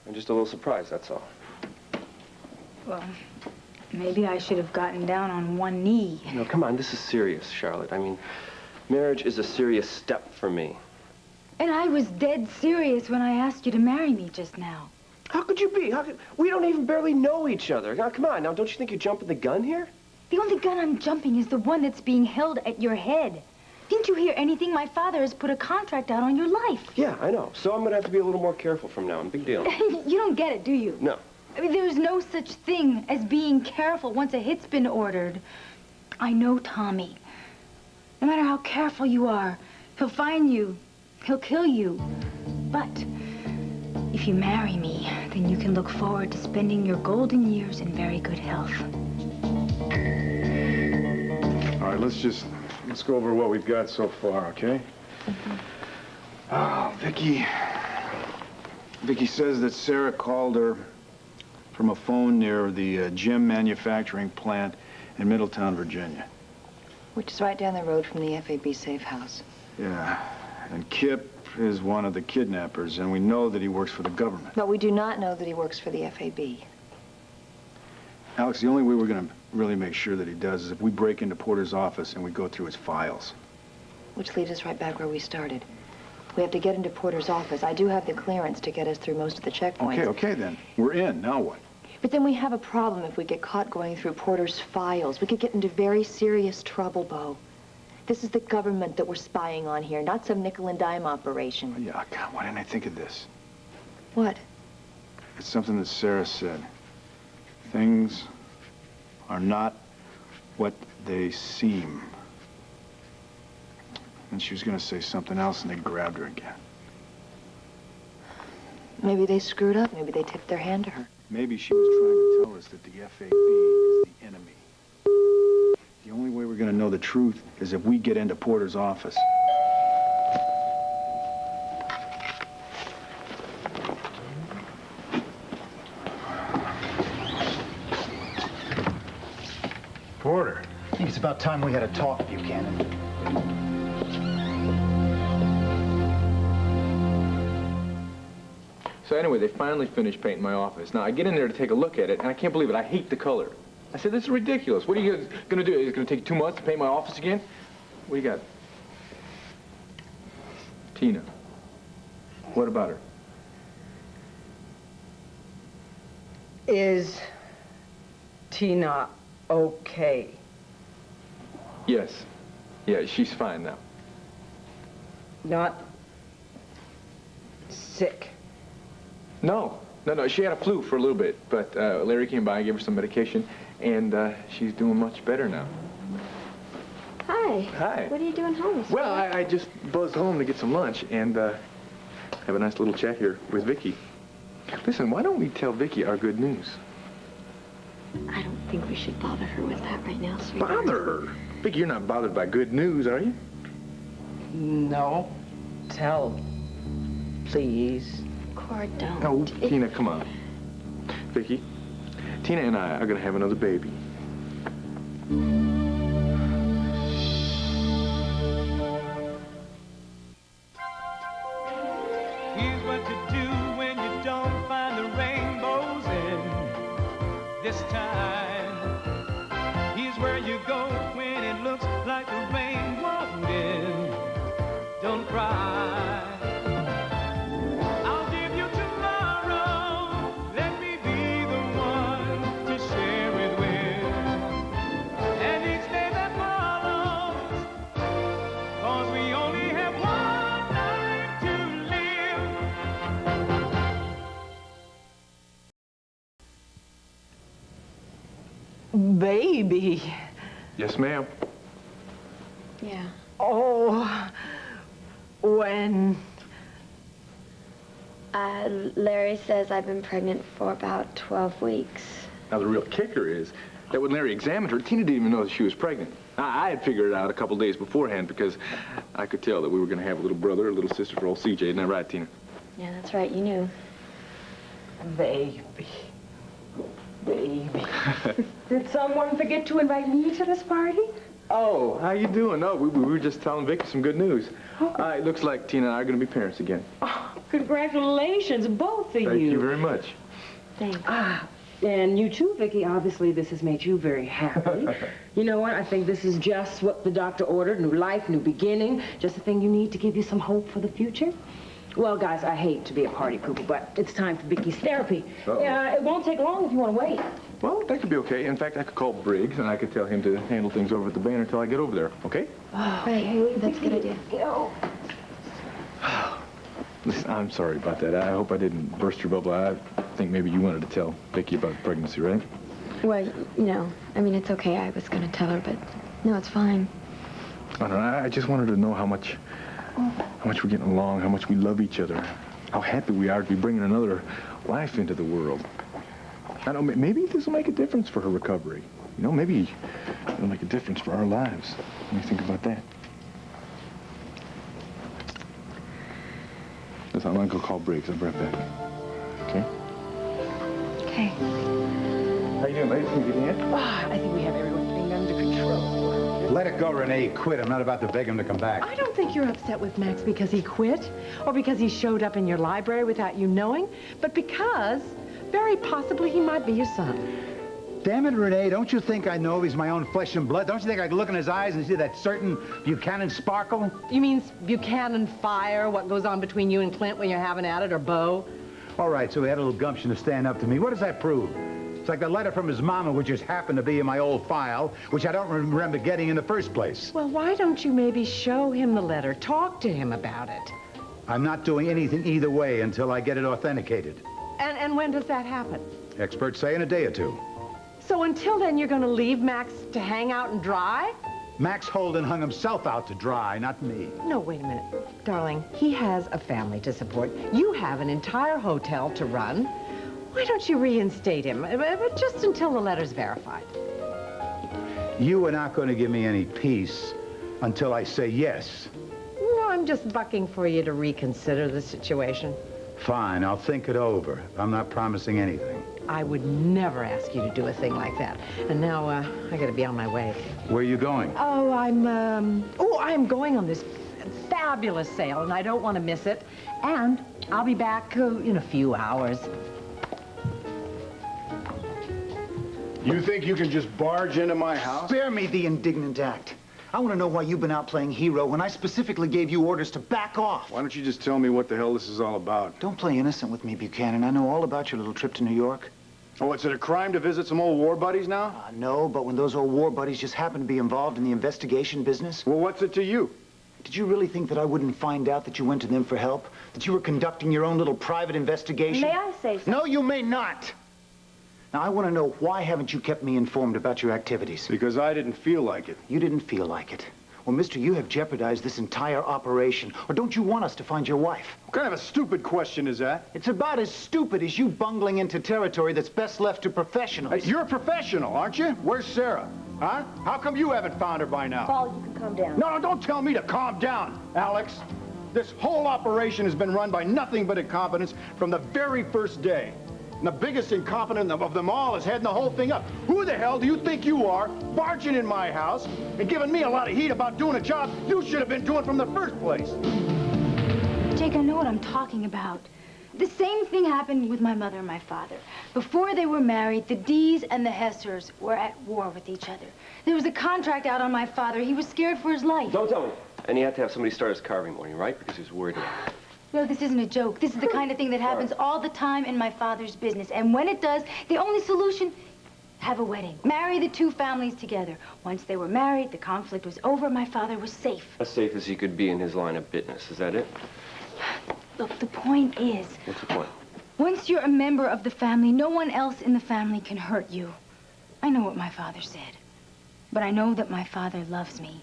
I'm just a little surprised, that's all. Well, maybe I should have gotten down on one knee. No, come on, this is serious, Charlotte. I mean, marriage is a serious step for me. And I was dead serious when I asked you to marry me just now. How could you be? We don't even barely know each other. Now, come on, now, don't you think you're jumping the gun here? The only gun I'm jumping is the one that's being held at your head. Didn't you hear anything? My father has put a contract out on your life. Yeah, I know. So I'm gonna have to be a little more careful from now on. Big deal. You don't get it, do you? No. I mean, there's no such thing as being careful once a hit's been ordered. I know Tommy. No matter how careful you are, he'll find you. He'll kill you. But if you marry me, then you can look forward to spending your golden years in very good health. All right, let's go over what we've got so far, okay? Vicky says that Sarah called her from a phone near the gym manufacturing plant in Middletown, Virginia. Which is right down the road from the FAB safe house. Yeah, and Kip is one of the kidnappers, and we know that he works for the government. But we do not know that he works for the FAB. Alex, the only way we're gonna really make sure that he does is if we break into Porter's office and we go through his files. Which leads us right back where we started. We have to get into Porter's office. I do have the clearance to get us through most of the checkpoints. Okay, then. We're in. Now what? But then we have a problem if we get caught going through Porter's files. We could get into very serious trouble, Bo. This is the government that we're spying on here, not some nickel and dime operation. Oh, yeah, God, why didn't I think of this? What? It's something that Sarah said. Things are not what they seem. And she was going to say something else, and they grabbed her again. Maybe they screwed up. Maybe they tipped their hand to her. Maybe she was trying to tell us that the FAB is the enemy. The only way we're going to know the truth is if we get into Porter's office. Porter, I think it's about time we had a talk, Buchanan. So anyway, they finally finished painting my office. Now, I get in there to take a look at it, and I can't believe it. I hate the color. I said, this is ridiculous. What are you going to do? Is it going to take 2 months to paint my office again? What do you got? Tina. What about her? Is Tina okay? Yes. Yeah, she's fine now. Not sick? No. She had a flu for a little bit, but Larry came by and gave her some medication, and she's doing much better now. Hi. Hi. What are you doing home? Well, I just buzzed home to get some lunch and have a nice little chat here with Vicky. Listen, why don't we tell Vicky our good news? I don't think we should bother her with that right now, sweetheart. Bother her? Vicky, you're not bothered by good news, are you? No. Tell. Please. Cord, don't. No, Tina, come on. Vicky, Tina and I are going to have another baby. Here's what you do when you don't find the rainbows in this time. Here's where you go when it looks like the rain won't end. Don't cry. I'll give you tomorrow. Let me be the one to share it with. And each day that follows, 'cause we only have one life to live. Baby. Yes, ma'am. Yeah. Oh, when? Larry says I've been pregnant for about 12 weeks. Now, the real kicker is that when Larry examined her, Tina didn't even know that she was pregnant. I had figured it out a couple days beforehand because I could tell that we were going to have a little brother, a little sister for old CJ. Isn't that right, Tina? Yeah, that's right. You knew. Baby. Baby. Did someone forget to invite me to this party? Oh, how you doing? No, we were just telling Vicky some good news. It looks like Tina and I are going to be parents again. Oh, congratulations, both of you. Thank you very much. Thanks. And you too, Vicky. Obviously, this has made you very happy. You know what? I think this is just what the doctor ordered. New life, new beginning. Just the thing you need to give you some hope for the future. Well, guys, I hate to be a party pooper, but it's time for Vicky's therapy. It won't take long if you want to wait. Well, that could be okay. In fact, I could call Briggs, and I could tell him to handle things over at the Banner until I get over there, okay? Right, that's a good idea. Go. Listen, I'm sorry about that. I hope I didn't burst your bubble. I think maybe you wanted to tell Vicky about the pregnancy, right? Well, you know, I mean, it's okay. I was going to tell her, but no, it's fine. I don't know. I just wanted to know how much we're getting along, how much we love each other, how happy we are to be bringing another life into the world. I know, maybe this will make a difference for her recovery. You know, maybe it'll make a difference for our lives. What do you think about that? Listen, I'm going to go call Briggs. I'll be right back. Okay? Okay. How you doing, ladies? Can you get in? I think we have everything under control. Let it go, Renee. He quit. I'm not about to beg him to come back. I don't think you're upset with Max because he quit or because he showed up in your library without you knowing, but because very possibly he might be your son. Damn it, Renee, don't you think I know he's my own flesh and blood? Don't you think I can look in his eyes and see that certain Buchanan sparkle? You mean Buchanan fire, what goes on between you and Clint when you're having at it, or Bo? All right, so he had a little gumption to stand up to me. What does that prove? It's like the letter from his mama, which just happened to be in my old file, which I don't remember getting in the first place. Well, why don't you maybe show him the letter, talk to him about it? I'm not doing anything either way until I get it authenticated. And when does that happen? Experts say in a day or two. So until then, you're going to leave Max to hang out and dry? Max Holden hung himself out to dry, not me. No, wait a minute. Darling, he has a family to support. You have an entire hotel to run. Why don't you reinstate him? But just until the letter's verified. You are not going to give me any peace until I say yes. No, I'm just bucking for you to reconsider the situation. Fine, I'll think it over. I'm not promising anything. I would never ask you to do a thing like that. And now, I gotta be on my way. Where are you going? Oh, I'm going on this fabulous sale, and I don't want to miss it. And I'll be back in a few hours. You think you can just barge into my house? Spare me the indignant act. I want to know why you've been out playing hero when I specifically gave you orders to back off. Why don't you just tell me what the hell this is all about? Don't play innocent with me, Buchanan. I know all about your little trip to New York. Oh, is it a crime to visit some old war buddies now? No, but when those old war buddies just happen to be involved in the investigation business... Well, what's it to you? Did you really think that I wouldn't find out that you went to them for help? That you were conducting your own little private investigation? May I say so? No, you may not. Now, I want to know, why haven't you kept me informed about your activities? Because I didn't feel like it. You didn't feel like it. Well, mister, you have jeopardized this entire operation. Or don't you want us to find your wife? What kind of a stupid question is that? It's about as stupid as you bungling into territory that's best left to professionals. Hey, you're a professional, aren't you? Where's Sarah? Huh? How come you haven't found her by now? Paul, you can calm down. No, don't tell me to calm down, Alex. This whole operation has been run by nothing but incompetence from the very first day. And the biggest incompetent of them all is heading the whole thing up. Who the hell do you think you are, barging in my house and giving me a lot of heat about doing a job you should have been doing from the first place? Jake, I know what I'm talking about. The same thing happened with my mother and my father. Before they were married, the Dees and the Hessers were at war with each other. There was a contract out on my father. He was scared for his life. Don't tell me. And he had to have somebody start his car every morning, right? Because he was worried about it. No, this isn't a joke. This is the kind of thing that happens all the time in my father's business. And when it does, the only solution, have a wedding. Marry the two families together. Once they were married, the conflict was over. My father was safe. As safe as he could be in his line of business. Is that it? Look, the point is, What's the point? once you're a member of the family, no one else in the family can hurt you. I know what my father said, but I know that my father loves me.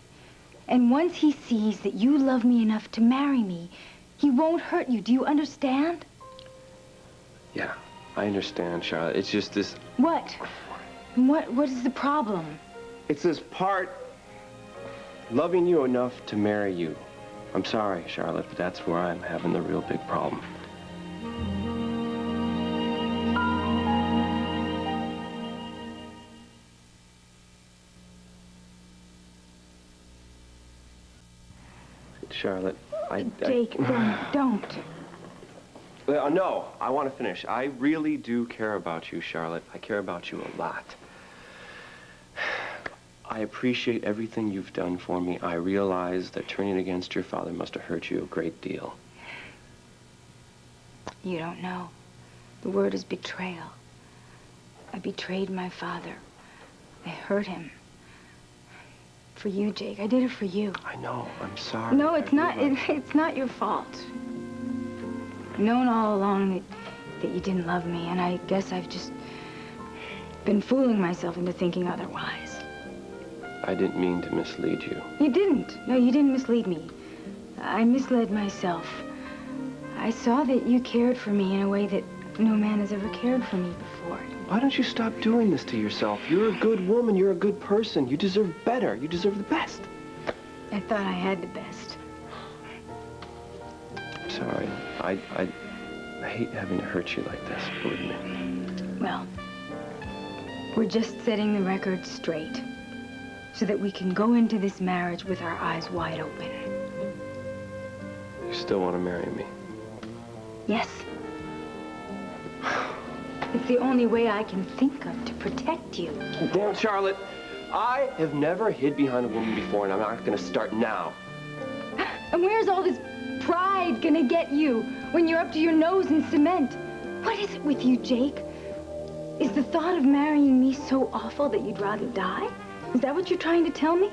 And once he sees that you love me enough to marry me, he won't hurt you. Do you understand? Yeah, I understand, Charlotte. It's just this... What? What is the problem? It's this part... loving you enough to marry you. I'm sorry, Charlotte, but that's where I'm having the real big problem. Charlotte, Jake, don't. No, I want to finish. I really do care about you, Charlotte. I care about you a lot. I appreciate everything you've done for me. I realize that turning against your father must have hurt you a great deal. You don't know. The word is betrayal. I betrayed my father. I hurt him. For you, Jake. I did it for you. I know. I'm sorry. No, it's not. It's not your fault. I've known all along that you didn't love me, and I guess I've just been fooling myself into thinking otherwise. I didn't mean to mislead you. You didn't. No, you didn't mislead me. I misled myself. I saw that you cared for me in a way that no man has ever cared for me before. Why don't you stop doing this to yourself? You're a good woman. You're a good person. You deserve better. You deserve the best. I thought I had the best. I'm sorry. I hate having to hurt you like this, believe me. Well, we're just setting the record straight so that we can go into this marriage with our eyes wide open. You still want to marry me? Yes. It's the only way I can think of to protect you. Damn, Charlotte. I have never hid behind a woman before, and I'm not going to start now. And where's all this pride gonna get you when you're up to your nose in cement? What is it with you, Jake? Is the thought of marrying me so awful that you'd rather die? Is that what you're trying to tell me?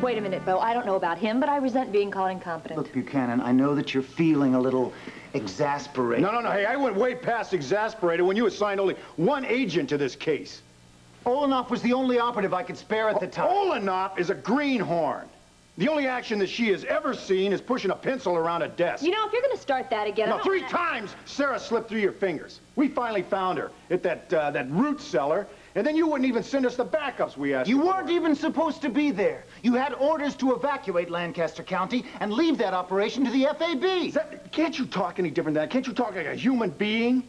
Wait a minute, Bo. I don't know about him, but I resent being called incompetent. Look, Buchanan, I know that you're feeling a little exasperated. No. Hey, I went way past exasperated when you assigned only one agent to this case. Oltl was the only operative I could spare at the time. Oltl is a greenhorn. The only action that she has ever seen is pushing a pencil around a desk. You know, if you're going to start that again... Now, 3 times Sarah slipped through your fingers. We finally found her at that root cellar, and then you wouldn't even send us the backups we asked You for. weren't even supposed to be there. You had orders to evacuate Lancaster County and leave that operation to the FAB. Can't you talk any different than that? Can't you talk like a human being?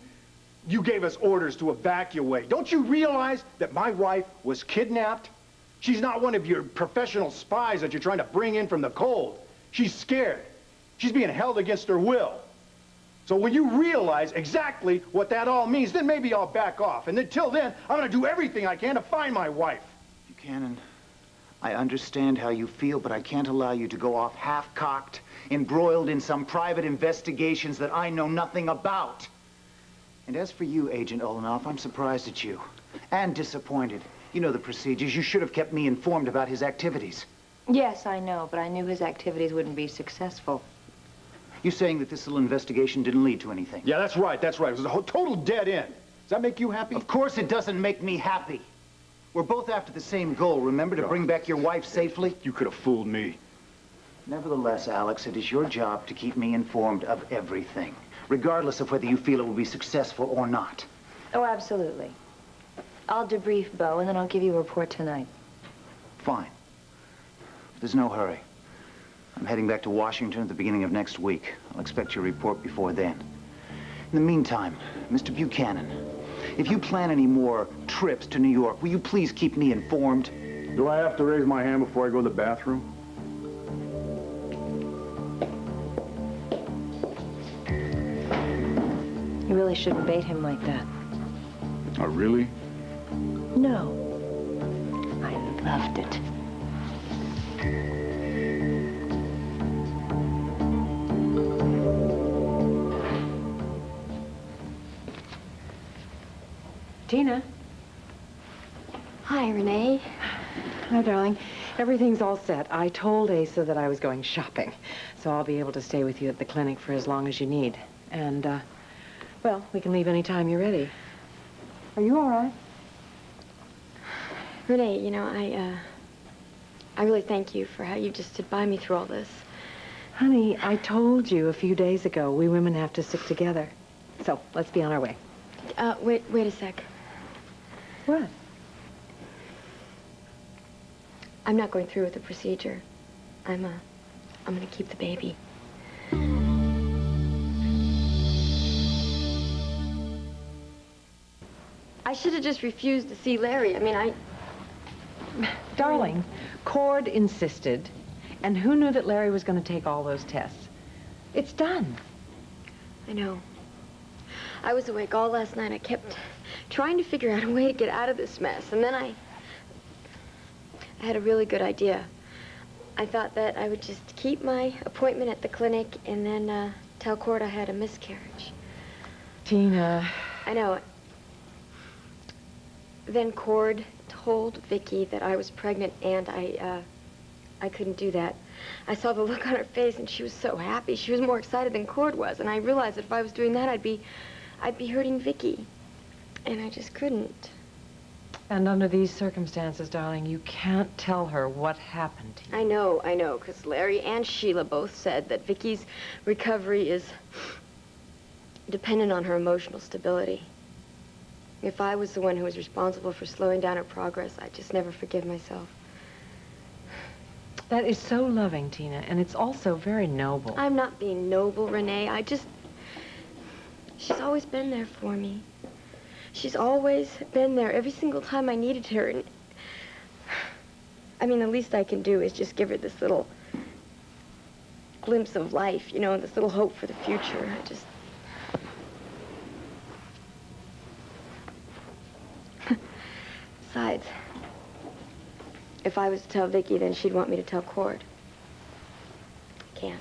You gave us orders to evacuate. Don't you realize that my wife was kidnapped? She's not one of your professional spies that you're trying to bring in from the cold. She's scared. She's being held against her will. So when you realize exactly what that all means, then maybe I'll back off. And until then, I'm going to do everything I can to find my wife. Buchanan, I understand how you feel, but I can't allow you to go off half-cocked, embroiled in some private investigations that I know nothing about. And as for you, Agent Oltl, I'm surprised at you. And disappointed. You know the procedures. You should have kept me informed about his activities. Yes, I know, but I knew his activities wouldn't be successful. You're saying that this little investigation didn't lead to anything? Yeah, that's right, that's right. It was a total dead end. Does that make you happy? Of course it doesn't make me happy. We're both after the same goal, remember, to bring back your wife safely? You could have fooled me. Nevertheless, Alex, it is your job to keep me informed of everything, regardless of whether you feel it will be successful or not. Oh, absolutely. I'll debrief Bo, and then I'll give you a report tonight. Fine. But there's no hurry. I'm heading back to Washington at the beginning of next week. I'll expect your report before then. In the meantime, Mr. Buchanan, if you plan any more trips to New York, will you please keep me informed? Do I have to raise my hand before I go to the bathroom? You really shouldn't bait him like that. Oh, really? No. I loved it. Tina. Hi, Renee. Hi, darling. Everything's all set. I told Asa that I was going shopping, so I'll be able to stay with you at the clinic for as long as you need. And, well, we can leave any time you're ready. Are you all right? Renee, you know, I really thank you for how you just stood by me through all this. Honey, I told you a few days ago we women have to stick together. So, let's be on our way. Wait a sec. What? I'm not going through with the procedure. I'm gonna keep the baby. I should have just refused to see Larry. I mean, Darling, Cord insisted, And who knew that Larry was going to take all those tests? It's done. I know. I was awake all last night. I kept trying to figure out a way to get out of this mess. And then I had a really good idea. I thought that I would just keep my appointment at the clinic and then tell Cord I had a miscarriage. Tina. I know. Then Cord told Vicky that I was pregnant, and I couldn't do that. I saw the look on her face, and she was so happy. She was more excited than Cord was, and I realized that if I was doing that, I'd be hurting Vicky, and I just couldn't. And under these circumstances, darling, you can't tell her what happened to you. I know, because Larry and Sheila both said that Vicky's recovery is dependent on her emotional stability. If I was the one who was responsible for slowing down her progress, I'd just never forgive myself. That is so loving, Tina, and it's also very noble. I'm not being noble, Renee. She's always been there for me. She's always been there every single time I needed her. And I mean, the least I can do is just give her this little glimpse of life, you know, this little hope for the future. Besides, if I was to tell Vicky, then she'd want me to tell Cord. I can't.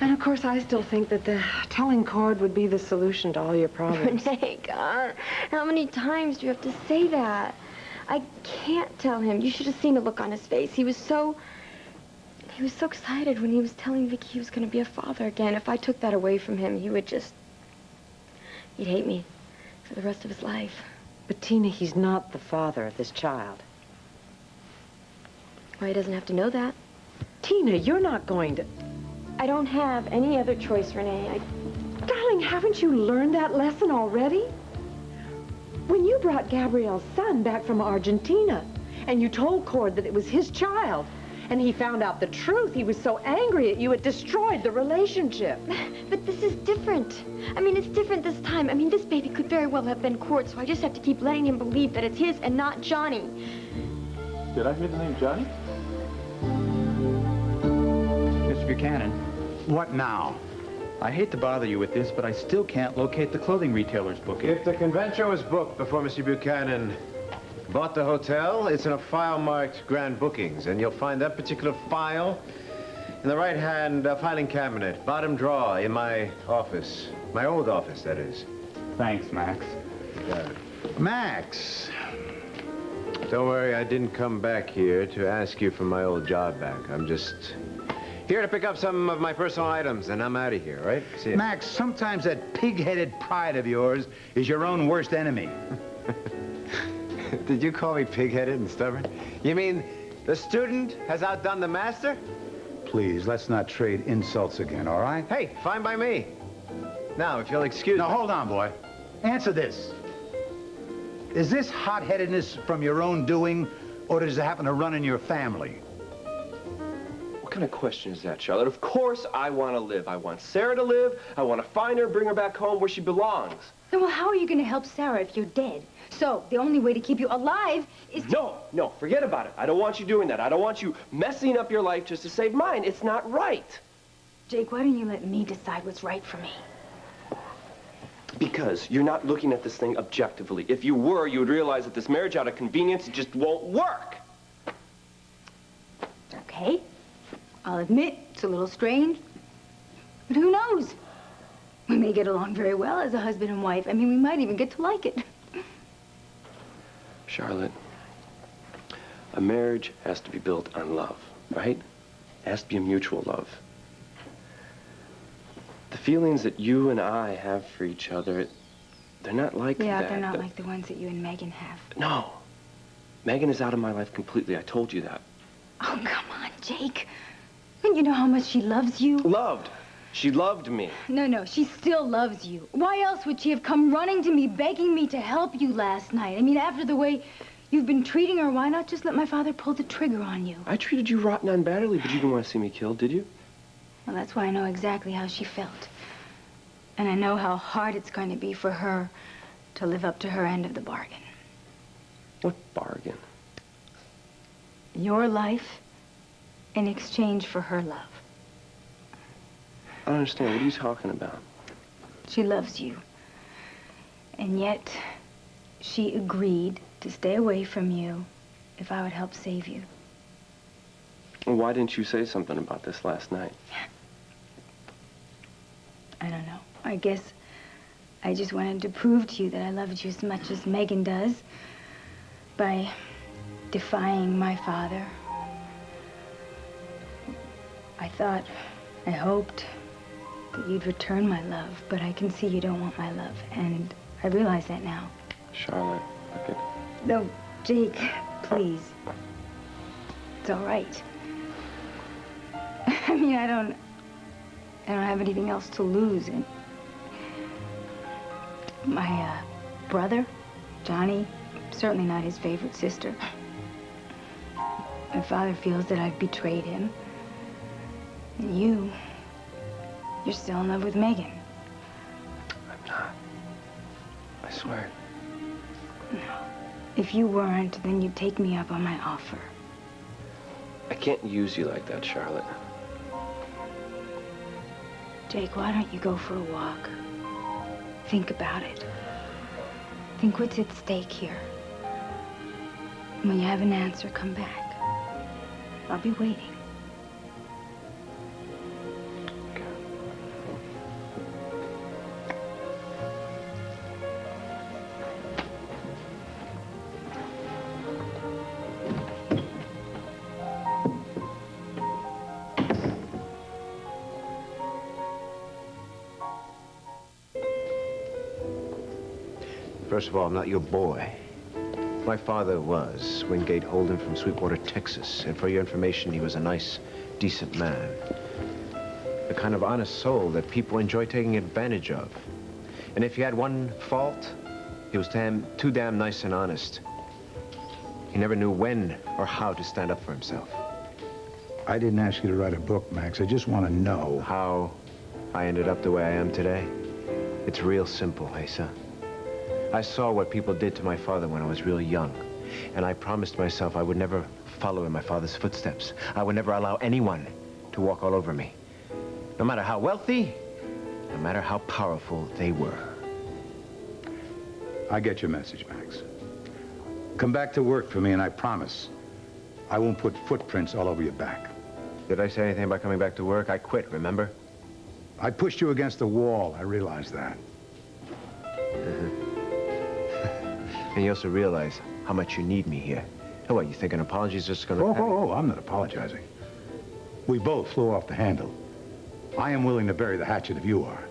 And of course, I still think that the telling Cord would be the solution to all your problems. Renee, God, how many times do you have to say that? I can't tell him. You should have seen the look on his face. He was so excited when he was telling Vicky he was going to be a father again. If I took that away from him, he'd hate me for the rest of his life. But Tina, he's not the father of this child. Well, he doesn't have to know that. Tina, you're not going to... I don't have any other choice, Renee. Darling, haven't you learned that lesson already? When you brought Gabrielle's son back from Argentina, and you told Cord that it was his child, and he found out the truth, he was so angry at you, it destroyed the relationship. But this is different. I mean, it's different this time. I mean, this baby could very well have been Cord, so I just have to keep letting him believe that it's his and not Johnny. Did I hear the name Johnny? Mr. Buchanan. What now? I hate to bother you with this, but I still can't locate the clothing retailer's booking. If the convention was booked before Mr. Buchanan bought the hotel, it's in a file marked Grand Bookings, and you'll find that particular file in the right-hand filing cabinet, bottom drawer in my office. My old office, that is. Thanks, Max. You got it. Max. Don't worry, I didn't come back here to ask you for my old job back. I'm just here to pick up some of my personal items, and I'm out of here, right? See ya. Max, sometimes that pig-headed pride of yours is your own worst enemy. Did you call me pig-headed and stubborn? You mean the student has outdone the master? Please, let's not trade insults again, all right? Hey, fine by me. Now, if you'll excuse me. Now, hold on, boy. Answer this. Is this hot-headedness from your own doing, or does it happen to run in your family? What kind of question is that, Charlotte? Of course I want to live. I want Sarah to live. I want to find her, bring her back home where she belongs. Well, how are you going to help Sarah if you're dead? So, the only way to keep you alive is to... No, forget about it. I don't want you doing that. I don't want you messing up your life just to save mine. It's not right. Jake, why don't you let me decide what's right for me? Because you're not looking at this thing objectively. If you were, you would realize that this marriage out of convenience just won't work. Okay. I'll admit it's a little strange. But who knows? We may get along very well as a husband and wife. I mean, we might even get to like it. Charlotte, a marriage has to be built on love, right? It has to be a mutual love. The feelings that you and I have for each other, they're not like that. Yeah, they're not like the ones that you and Megan have. No. Megan is out of my life completely. I told you that. Oh, come on, Jake. Don't you know how much she loves you? Loved. She loved me. No, she still loves you. Why else would she have come running to me, begging me to help you last night? I mean, after the way you've been treating her, why not just let my father pull the trigger on you? I treated you rotten unbatterly, but you didn't want to see me killed, did you? Well, that's why I know exactly how she felt. And I know how hard it's going to be for her to live up to her end of the bargain. What bargain? Your life in exchange for her love. I don't understand. What are you talking about? She loves you. And yet, she agreed to stay away from you if I would help save you. Well, why didn't you say something about this last night? I don't know. I guess I just wanted to prove to you that I loved you as much as Megan does by defying my father. I hoped that you'd return my love, but I can see you don't want my love, and I realize that now. Charlotte, look at... No, Jake, please. It's all right. I mean, I don't have anything else to lose, and my brother, Johnny, certainly not his favorite sister. My father feels that I've betrayed him. And you're still in love with Megan. I'm not. I swear. No. If you weren't, then you'd take me up on my offer. I can't use you like that, Charlotte. Jake, why don't you go for a walk? Think about it. Think what's at stake here. And when you have an answer, come back. I'll be waiting. First of all, I'm not your boy. My father was Wingate Holden from Sweetwater, Texas. And for your information, he was a nice, decent man. The kind of honest soul that people enjoy taking advantage of. And if he had one fault, he was too damn nice and honest. He never knew when or how to stand up for himself. I didn't ask you to write a book, Max. I just want to know how I ended up the way I am today. It's real simple, Asa. I saw what people did to my father when I was real young, and I promised myself I would never follow in my father's footsteps. I would never allow anyone to walk all over me, no matter how wealthy, no matter how powerful they were. I get your message, Max. Come back to work for me, and I promise I won't put footprints all over your back. Did I say anything about coming back to work? I quit, remember? I pushed you against the wall. I realize that. And you also realize how much you need me here. Oh, what, you think an apology is just gonna... Oh, I'm not apologizing. We both flew off the handle. I am willing to bury the hatchet if you are.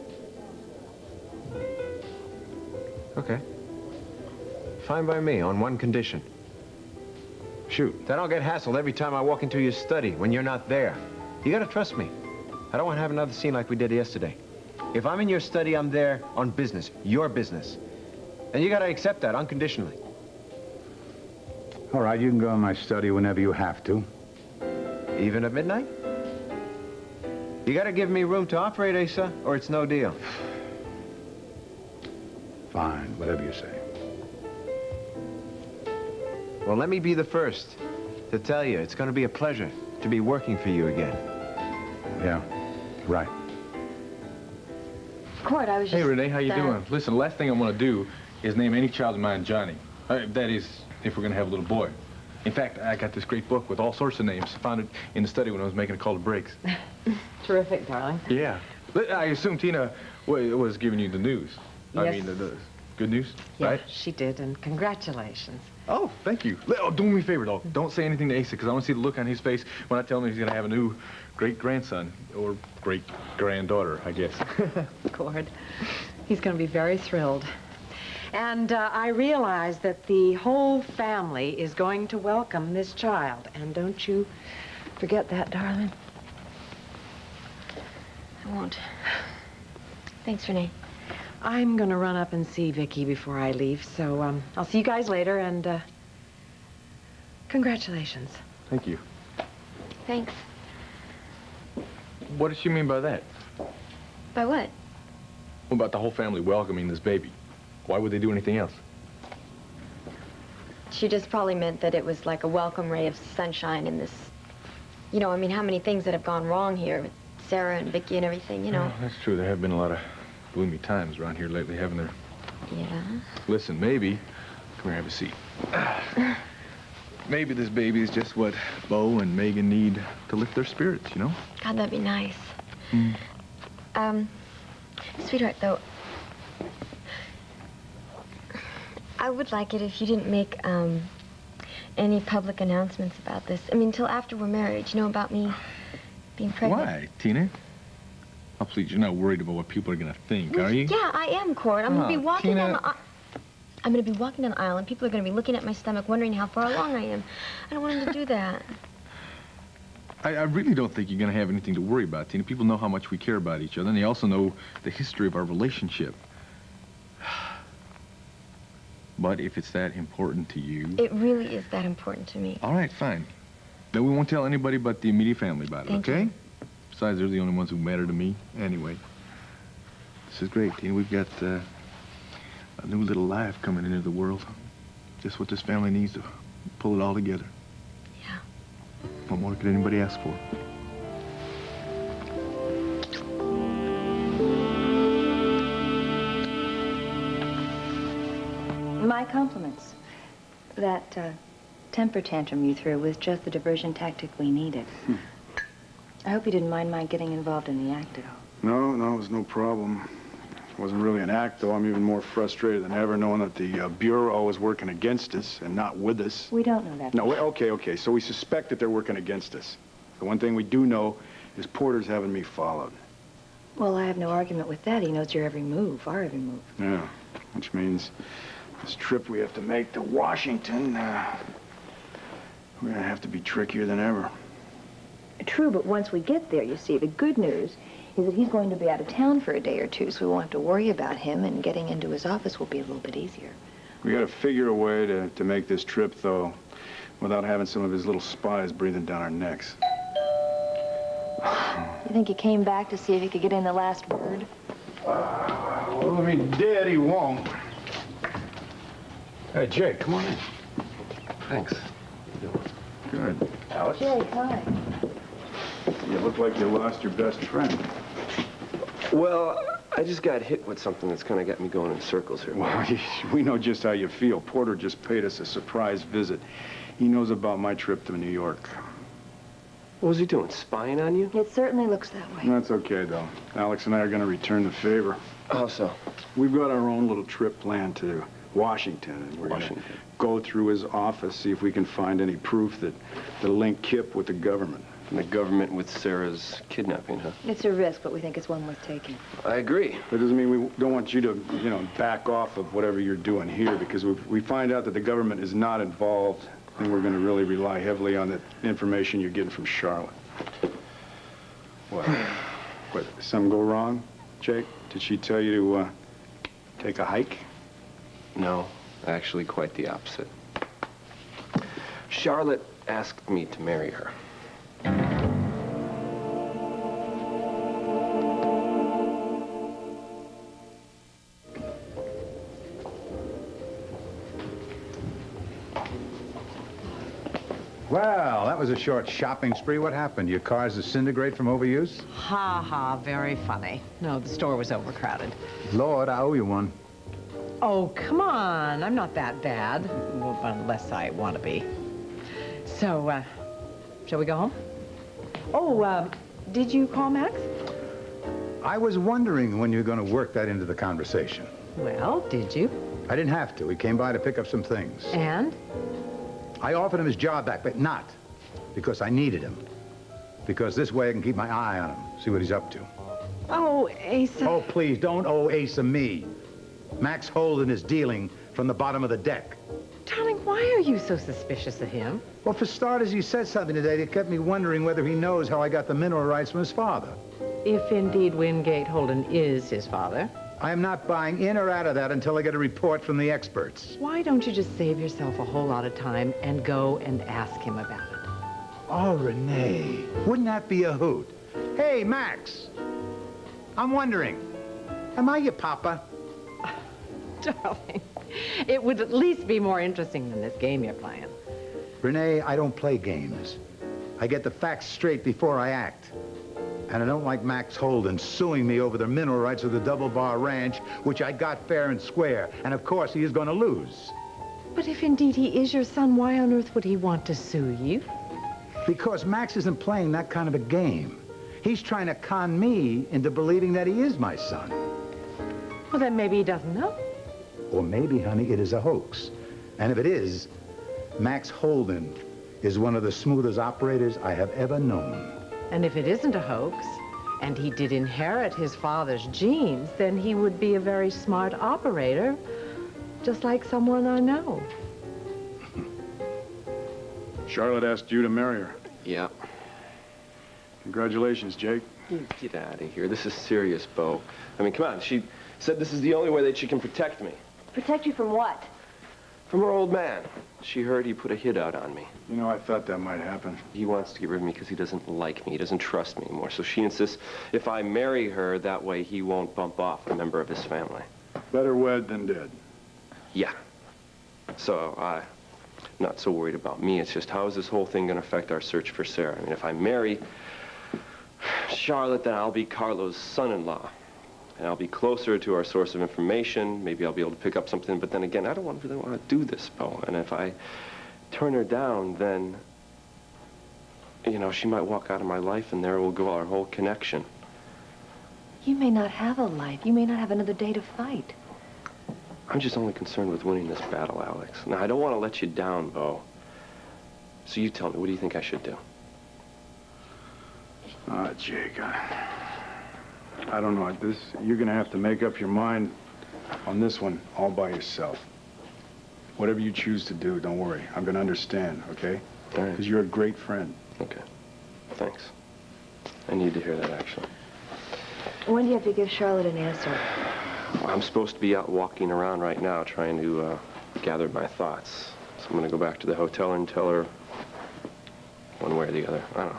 Okay. Fine by me, on one condition. Shoot. That I'll get hassled every time I walk into your study when you're not there. You gotta trust me. I don't want to have another scene like we did yesterday. If I'm in your study, I'm there on business, your business. And you gotta accept that unconditionally. All right, you can go in my study whenever you have to. Even at midnight? You gotta give me room to operate, Asa, or it's no deal. Fine, whatever you say. Well, let me be the first to tell you it's gonna be a pleasure to be working for you again. Yeah, right. Court, I was just... Hey, Renee, how you doing? Listen, the last thing I want to do is name any child of mine Johnny. That is, if we're going to have a little boy. In fact, I got this great book with all sorts of names. Found it in the study when I was making a call to breaks. Terrific, darling. Yeah. I assume Tina was giving you the news. Yes. I mean, the good news, Yeah, right? she did, and congratulations. Oh, thank you. Oh, do me a favor, though. Don't say anything to Asa, because I want to see the look on his face when I tell him he's going to have a new great-grandson, or great-granddaughter, I guess. Cord, he's going to be very thrilled. And I realize that the whole family is going to welcome this child. And don't you forget that, darling. I won't. Thanks, Renee. I'm going to run up and see Vicki before I leave, so I'll see you guys later, and congratulations. Thank you. Thanks. What does she mean by that? By what? About the whole family welcoming this baby. Why would they do anything else? She just probably meant that it was like a welcome ray of sunshine in this You know, I mean, how many things that have gone wrong here with Sarah and Vicky and everything, you know. Well, that's true. There have been a lot of gloomy times around here lately, haven't there? Yeah. Listen, maybe... Come here, have a seat. Maybe this baby is just what Bo and Megan need to lift their spirits, you know? God, that'd be nice. Sweetheart, though, I would like it if you didn't make, any public announcements about this. I mean, until after we're married, you know, about me being pregnant. Why, Tina? Oh, please, you're not worried about what people are going to think, are you? Yeah, I am, Cord. I'm going to be walking Tina... down the... I'm going to be walking down the aisle, and people are going to be looking at my stomach, wondering how far along I am. I don't want them to do that. I really don't think you're going to have anything to worry about, Tina. People know how much we care about each other, and they also know the history of our relationship. But if it's that important to you... It really is that important to me. All right, fine. Then we won't tell anybody but the immediate family about it, Thank okay? you. Besides, they're the only ones who matter to me. Anyway, this is great, Tina. We've got a new little life coming into the world. Just what this family needs to pull it all together. Yeah. What more could anybody ask for? My compliments. That temper tantrum you threw was just the diversion tactic we needed. I hope you didn't mind my getting involved in the act at all. No, it was no problem. It wasn't really an act, though. I'm even more frustrated than ever knowing that the Bureau is working against us and not with us. We don't know that. No, okay. So we suspect that they're working against us. The one thing we do know is Porter's having me followed. Well, I have no argument with that. He knows your every move, our every move. Yeah, which means this trip we have to make to Washington, we're gonna have to be trickier than ever. True, but once we get there, you see, the good news is that he's going to be out of town for a day or two, so we won't have to worry about him, and getting into his office will be a little bit easier. We gotta figure a way to make this trip, though, without having some of his little spies breathing down our necks. You think he came back to see if he could get in the last word? Well, if he did, he won't. Hey, Jake, come on in. Thanks. Good. Alex? Jake, hi. You look like you lost your best friend. Well, I just got hit with something that's kind of got me going in circles here. Well, we know just how you feel. Porter just paid us a surprise visit. He knows about my trip to New York. What was he doing, spying on you? It certainly looks that way. That's okay, though. Alex and I are going to return the favor. How so? We've got our own little trip planned to Washington, and we're going to go through his office, see if we can find any proof that link Kip with the government. And the government with Sarah's kidnapping, huh? It's a risk, but we think it's one worth taking. I agree. That doesn't mean we don't want you to, you know, back off of whatever you're doing here, because if we find out that the government is not involved, then we're going to really rely heavily on the information you're getting from Charlotte. What? What, did something go wrong, Jake? Did she tell you to take a hike? No, actually quite the opposite. Charlotte asked me to marry her. Well, that was a short shopping spree. What happened? Your cars disintegrate from overuse? Ha ha, very funny. No, the store was overcrowded. Lord, I owe you one. Oh, come on. I'm not that bad. Well, unless I want to be. So, shall we go home? Oh, did you call Max? I was wondering when you were going to work that into the conversation. Well, did you? I didn't have to. He came by to pick up some things. And? I offered him his job back, but not because I needed him. Because this way I can keep my eye on him, see what he's up to. Oh, Asa. Oh, please, don't owe Asa me. Max Holden is dealing from the bottom of the deck. Darling, why are you so suspicious of him? Well, for starters, he said something today that kept me wondering whether he knows how I got the mineral rights from his father. If indeed Wingate Holden is his father. I am not buying in or out of that until I get a report from the experts. Why don't you just save yourself a whole lot of time and go and ask him about it? Oh, Renee, wouldn't that be a hoot? Hey, Max, I'm wondering, am I your papa? Darling, it would at least be more interesting than this game you're playing. Renee, I don't play games. I get the facts straight before I act. And I don't like Max Holden suing me over the mineral rights of the Double Bar Ranch, which I got fair and square. And of course, he is going to lose. But if indeed he is your son, why on earth would he want to sue you? Because Max isn't playing that kind of a game. He's trying to con me into believing that he is my son. Well, then maybe he doesn't know. Or maybe, honey, it is a hoax. And if it is, Max Holden is one of the smoothest operators I have ever known. And if it isn't a hoax, and he did inherit his father's genes, then he would be a very smart operator, just like someone I know. Charlotte asked you to marry her. Yeah. Congratulations, Jake. You get out of here. This is serious, Bo. I mean, come on. She said this is the only way that she can protect me. Protect you from what? From her old man. She heard he put a hit out on me. You know, I thought that might happen. He wants to get rid of me because he doesn't like me. He doesn't trust me anymore. So she insists if I marry her, that way he won't bump off a member of his family. Better wed than dead. Yeah. So I'm not so worried about me. It's just how is this whole thing going to affect our search for Sarah? I mean, if I marry Charlotte, then I'll be Carlo's son-in-law. And I'll be closer to our source of information. Maybe I'll be able to pick up something. But then again, I don't really want to do this, Bo. And if I turn her down, then, you know, she might walk out of my life and there will go our whole connection. You may not have a life. You may not have another day to fight. I'm just only concerned with winning this battle, Alex. Now, I don't want to let you down, Bo. So you tell me, what do you think I should do? Jake, I don't know. You're going to have to make up your mind on this one all by yourself. Whatever you choose to do, don't worry. I'm going to understand, okay? All right. Because you're a great friend. Okay. Thanks. I need to hear that, actually. When do you have to give Charlotte an answer? I'm supposed to be out walking around right now trying to gather my thoughts. So I'm going to go back to the hotel and tell her one way or the other. I don't know.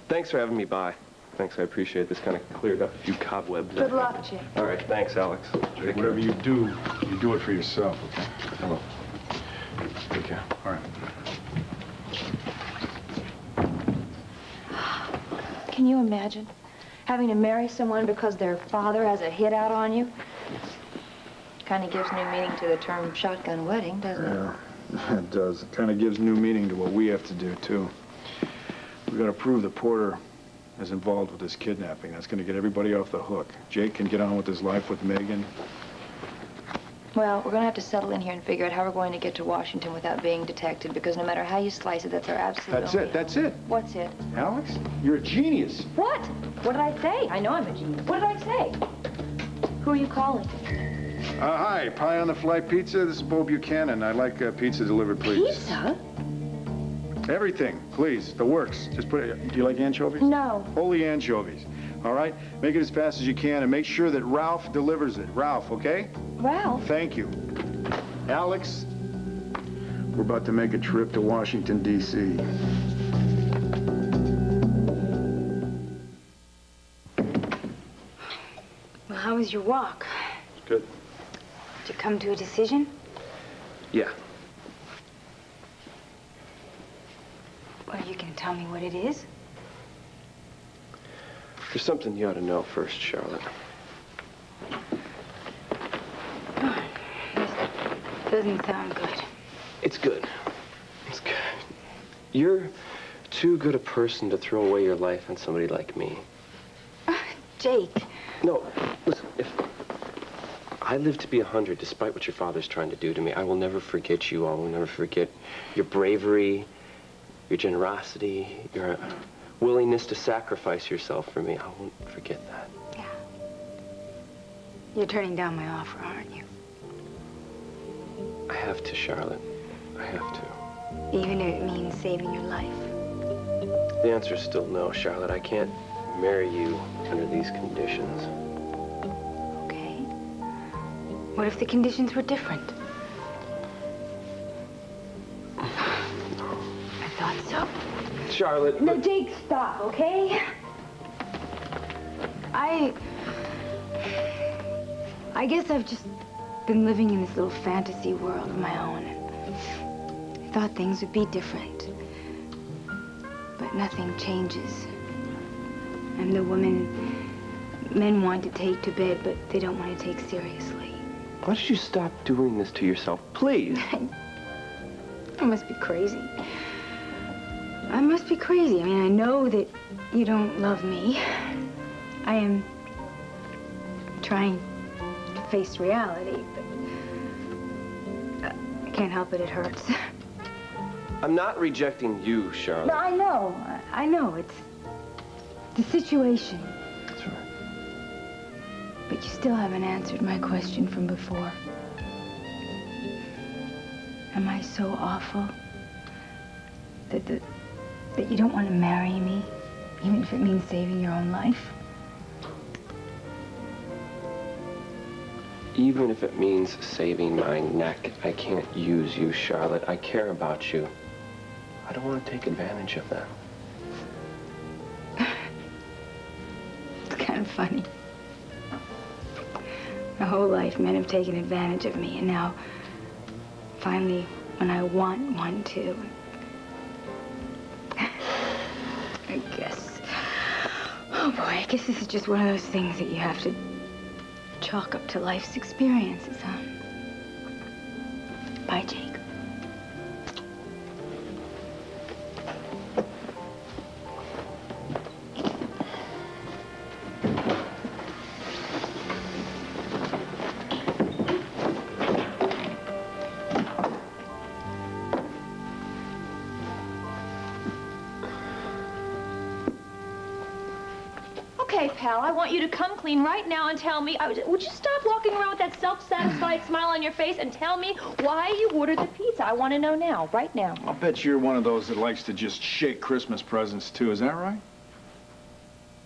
Thanks for having me by. Thanks, I appreciate it. This kind of cleared up a few cobwebs. Good luck, Jake. All right, thanks, Alex. Jake, whatever you do it for yourself, okay? Hello. Take care. All right. Can you imagine having to marry someone because their father has a hit out on you? Kind of gives new meaning to the term shotgun wedding, doesn't it? Yeah, it does. It kind of gives new meaning to what we have to do, too. We've got to prove that Porter is involved with this kidnapping. That's going to get everybody off the hook. Jake can get on with his life with Megan. Well, we're going to have to settle in here and figure out how we're going to get to Washington without being detected, because no matter how you slice it, that's our absolute That's it. What's it? Alex, you're a genius. What? What did I say? I know I'm a genius. What did I say? Who are you calling? Hi, Pie on the Fly Pizza. This is Bo Buchanan. I'd like pizza delivered, please. Pizza? Everything, please. The works. Just put it. Do you like anchovies? No. Only anchovies. All right? Make it as fast as you can and make sure that Ralph delivers it. Ralph, okay? Ralph? Thank you. Alex, we're about to make a trip to Washington, D.C. Well, how was your walk? Good. Did you come to a decision? Yeah. Well, you can tell me what it is. There's something you ought to know first, Charlotte. Doesn't sound good. It's good. It's good. You're too good a person to throw away your life on somebody like me. Jake. No, listen, if I live to be 100, despite what your father's trying to do to me, I will never forget you. I will never forget your bravery, your generosity, your willingness to sacrifice yourself for me. I won't forget that. Yeah. You're turning down my offer, aren't you? I have to, Charlotte. I have to. Even if it means saving your life. The answer is still no, Charlotte. I can't marry you under these conditions. Okay. What if the conditions were different? I thought so. Charlotte. No, Jake, stop, okay? I guess I've just been living in this little fantasy world of my own. I thought things would be different. but nothing changes. I'm the woman men want to take to bed, but they don't want to take seriously. Why don't you stop doing this to yourself, please? I must be crazy. I must be crazy. I mean, I know that you don't love me. I am trying to face reality, but I can't help it. It hurts. I'm not rejecting you, Charlotte. No, I know. I know. It's the situation. That's right. But you still haven't answered my question from before. Am I so awful that you don't want to marry me, even if it means saving your own life? Even if it means saving my neck, I can't use you, Charlotte. I care about you. I don't want to take advantage of that. It's kind of funny. My whole life, men have taken advantage of me, and now, finally, when I want one to, I guess. Oh boy, I guess this is just one of those things that you have to chalk up to life's experiences, huh? Bye, Jake. Okay, pal, I want you to come clean right now and tell me, would you stop walking around with that self-satisfied smile on your face and tell me why you ordered the pizza? I want to know now, right now. I'll bet you're one of those that likes to just shake Christmas presents, too. Is that right?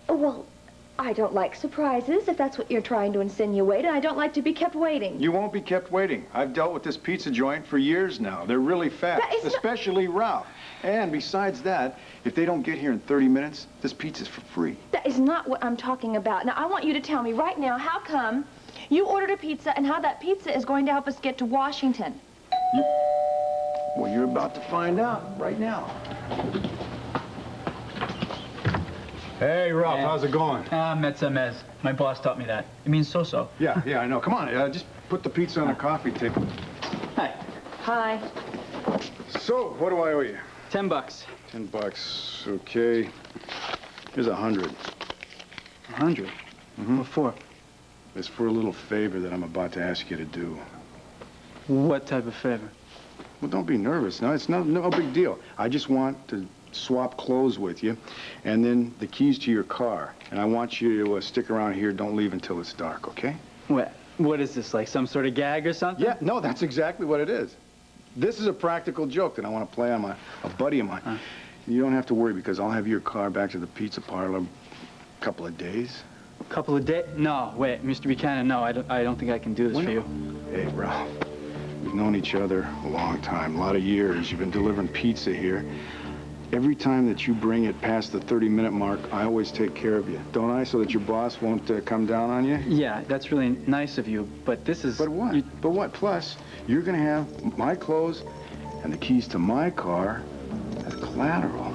Well, I don't like surprises, if that's what you're trying to insinuate, and I don't like to be kept waiting. You won't be kept waiting. I've dealt with this pizza joint for years now. They're really fast, especially Ralph. And besides that, if they don't get here in 30 minutes, this pizza's for free. That is not what I'm talking about. Now, I want you to tell me right now, how come you ordered a pizza and how that pizza is going to help us get to Washington? Well, you're about to find out right now. Hey, Ralph, how's it going? Metz a mez. My boss taught me that. It means so-so. Yeah, I know. Come on, just put the pizza on a coffee table. Hi. Hi. So, what do I owe you? $10. $10, okay. Here's 100. 100? Mm-hmm. What for? It's for a little favor that I'm about to ask you to do. What type of favor? Well, don't be nervous. No, it's no big deal. I just want to swap clothes with you, and then the keys to your car. And I want you to stick around here. Don't leave until it's dark, okay? What is this, like some sort of gag or something? Yeah, no, that's exactly what it is. This is a practical joke that I want to play on a buddy of mine. You don't have to worry because I'll have your car back to the pizza parlor in a couple of days. A couple of days? No, wait, Mr. Buchanan, no, I don't think I can do this for you. Hey, Ralph, we've known each other a long time, a lot of years. You've been delivering pizza here. Every time that you bring it past the 30-minute mark, I always take care of you, don't I? So that your boss won't come down on you? Yeah, that's really nice of you, but this is... But what? But what? Plus, you're going to have my clothes and the keys to my car as collateral.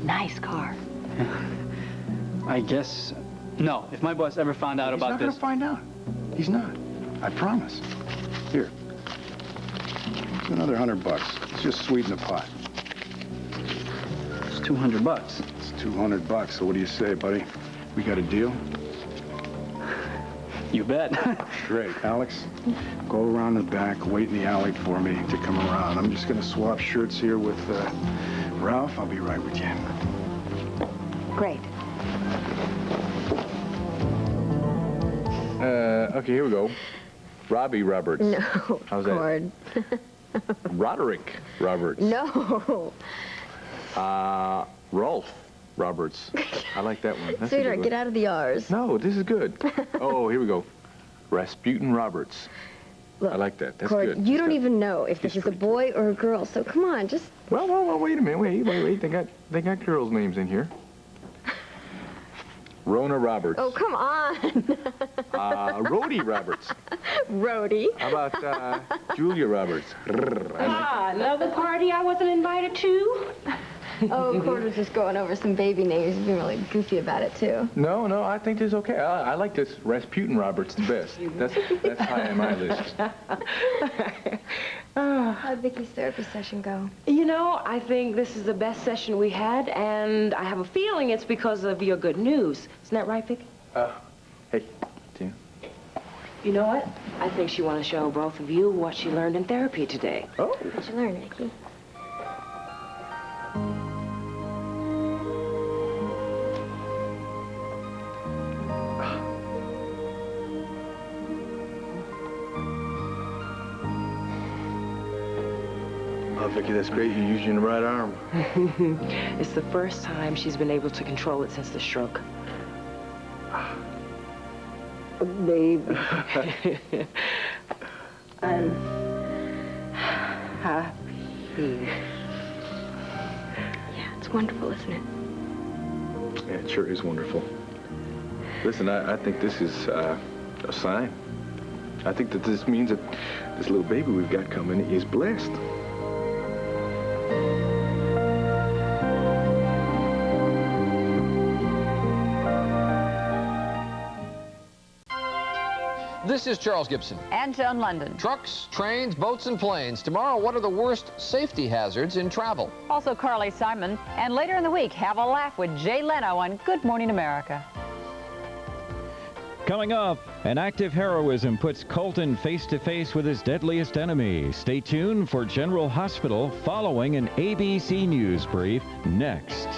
Nice car. I guess... No, if my boss ever found out about this... He's not going to find out. He's not. I promise. Here. It's another $100. Let's just sweeten the pot. It's $200. It's $200. So what do you say, buddy? We got a deal? You bet. Great. Alex, go around the back, wait in the alley for me to come around. I'm just going to swap shirts here with Ralph. I'll be right with you. Great. Okay, here we go. Robbie Roberts. No, How's Cord. that? Roderick Roberts. No. Rolf Roberts. I like that one. That's Sweetheart, get out of the R's. No, this is good. Oh, here we go. Rasputin Roberts. Look, I like that. That's Cord, good. you don't even know if this is a boy or a girl, so come on, just... Well, wait a minute. Wait. They got girls' names in here. Rona Roberts. Oh, come on. Rhodey Roberts. Rhodey. How about Julia Roberts? Another party I wasn't invited to? Oh, Corder's just going over some baby names. He's being really goofy about it, too. No, I think this is okay. I like this Rasputin Roberts the best. That's high on my list. How'd Vicky's therapy session go? You know, I think this is the best session we had, and I have a feeling it's because of your good news. Isn't that right, Vicky? Hey, Tina. You know what? I think she wants to show both of you what she learned in therapy today. Oh. What'd you learn, Vicky? Oh, Vicky, that's great. You're using the right arm. It's the first time she's been able to control it since the stroke. Baby. I'm happy. Yeah, it's wonderful, isn't it? Yeah, it sure is wonderful. Listen, I think this is a sign. I think that this means that this little baby we've got coming is blessed. This is Charles Gibson. And Joan London. Trucks, trains, boats, and planes. Tomorrow, what are the worst safety hazards in travel? Also Carly Simon. And later in the week, have a laugh with Jay Leno on Good Morning America. Coming up, an act of heroism puts Colton face-to-face with his deadliest enemy. Stay tuned for General Hospital following an ABC News brief next.